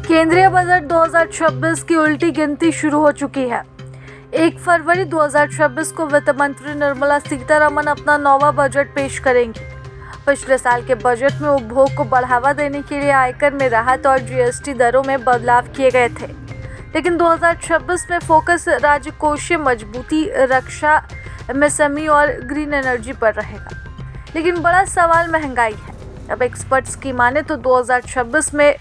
केंद्रीय बजट 2026 की उल्टी गिनती शुरू हो चुकी है। 1 फरवरी 2026 को वित्त मंत्री निर्मला सीतारमण अपना 9वां बजट पेश करेंगी। पिछले साल के बजट में उपभोग को बढ़ावा देने के लिए आयकर में राहत और जीएसटी दरों में बदलाव किए गए थे, लेकिन 2026 में फोकस राजकोषीय मजबूती, रक्षा, एमएसएमई और ग्रीन एनर्जी पर रहेगा। लेकिन बड़ा सवाल महंगाई है। अब एक्सपर्ट्स की माने तो 2026 में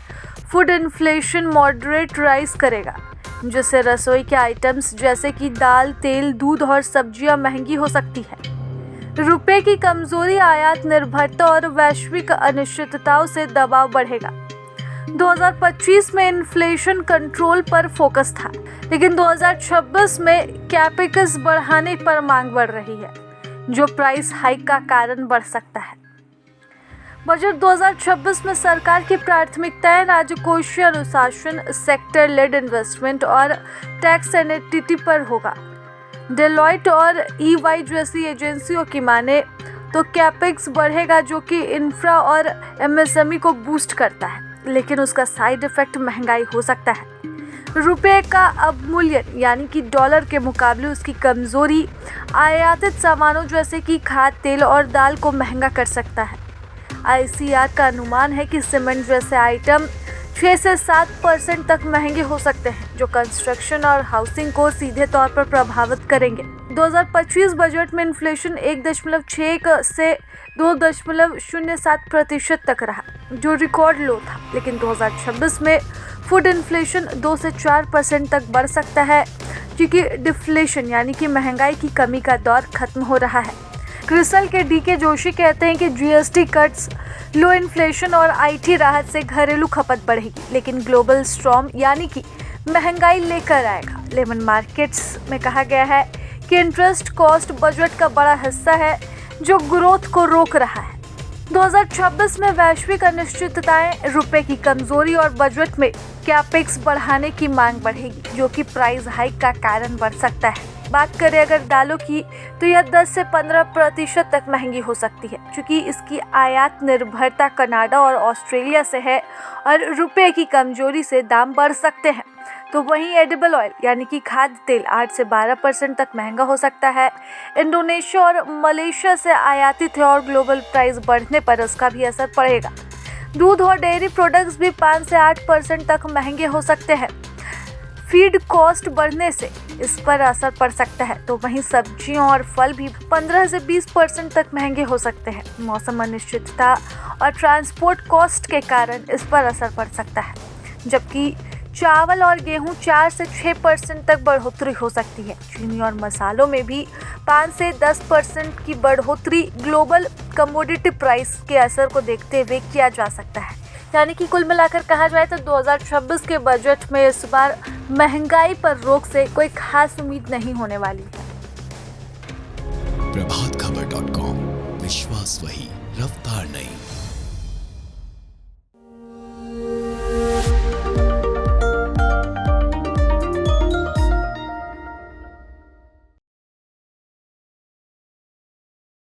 फूड इन्फ्लेशन मॉडरेट राइज करेगा, जिससे रसोई के आइटम्स जैसे कि दाल, तेल, दूध और सब्जियां महंगी हो सकती है। रुपए की कमजोरी, आयात निर्भरता और वैश्विक अनिश्चितताओं से दबाव बढ़ेगा। 2025 में इन्फ्लेशन कंट्रोल पर फोकस था, लेकिन 2026 में कैपेक्स बढ़ाने पर मांग बढ़ रही है, जो प्राइस हाइक का कारण बढ़ सकता है। बजट 2026 में सरकार की प्राथमिकताएं राजकोषीय अनुशासन, सेक्टर लेड इन्वेस्टमेंट और टैक्स एंटिटी पर होगा। डेलॉयट और ईवाई जैसी एजेंसियों की माने तो कैपेक्स बढ़ेगा, जो कि इंफ्रा और एमएसएमई को बूस्ट करता है, लेकिन उसका साइड इफेक्ट महंगाई हो सकता है। रुपए का अवमूल्यन यानी कि डॉलर के मुकाबले उसकी कमजोरी आयातित सामानों जैसे कि खाद्य तेल और दाल को महंगा कर सकता है। आईसीआर का अनुमान है कि सीमेंट जैसे आइटम 6 से 7% तक महंगे हो सकते हैं, जो कंस्ट्रक्शन और हाउसिंग को सीधे तौर पर प्रभावित करेंगे। 2025 बजट में इन्फ्लेशन 1.61 से 2.07% तक रहा, जो रिकॉर्ड लो था, लेकिन 2026 में फूड इन्फ्लेशन 2 से 4% तक बढ़ सकता है, क्योंकि डिफ्लेशन यानी कि महंगाई की कमी का दौर खत्म हो रहा है। क्रिसल के डीके जोशी कहते हैं कि जीएसटी कट्स, लो इन्फ्लेशन और आईटी राहत से घरेलू खपत बढ़ेगी, लेकिन ग्लोबल स्टॉर्म यानी कि महंगाई लेकर आएगा। लेमन मार्केट्स में कहा गया है कि इंटरेस्ट कॉस्ट बजट का बड़ा हिस्सा है, जो ग्रोथ को रोक रहा है। 2026 में वैश्विक अनिश्चितताएं, रुपए की कमजोरी और बजट में कैपेक्स बढ़ाने की मांग बढ़ेगी, जो कि प्राइस हाइक का कारण बन सकता है। बात करें अगर दालों की, तो यह 10 से 15% तक महंगी हो सकती है, क्योंकि इसकी आयात निर्भरता कनाडा और ऑस्ट्रेलिया से है और रुपए की कमजोरी से दाम बढ़ सकते हैं। तो वहीं एडिबल ऑयल यानी कि खाद्य तेल 8 से 12% तक महंगा हो सकता है। इंडोनेशिया और मलेशिया से आयातित है और ग्लोबल प्राइस बढ़ने पर इसका भी असर पड़ेगा। दूध और डेयरी प्रोडक्ट्स भी 5 से 8% तक महंगे हो सकते हैं। फीड कॉस्ट बढ़ने से इस पर असर पड़ सकता है। तो वहीं सब्जियों और फल भी 15 से 20% तक महंगे हो सकते हैं। मौसम अनिश्चितता और ट्रांसपोर्ट कॉस्ट के कारण इस पर असर पड़ सकता है, जबकि चावल और गेहूं 4 से 6% तक बढ़ोतरी हो सकती है। चीनी और मसालों में भी 5 से 10% की बढ़ोतरी ग्लोबल कमोडिटी प्राइस के असर को देखते हुए किया जा सकता है। यानी कि कुल मिलाकर कहा जाए तो 2026 के बजट में इस बार महंगाई पर रोक से कोई खास उम्मीद नहीं होने वाली है। प्रभातखबर.com, विश्वास वही, रफ्तार नहीं।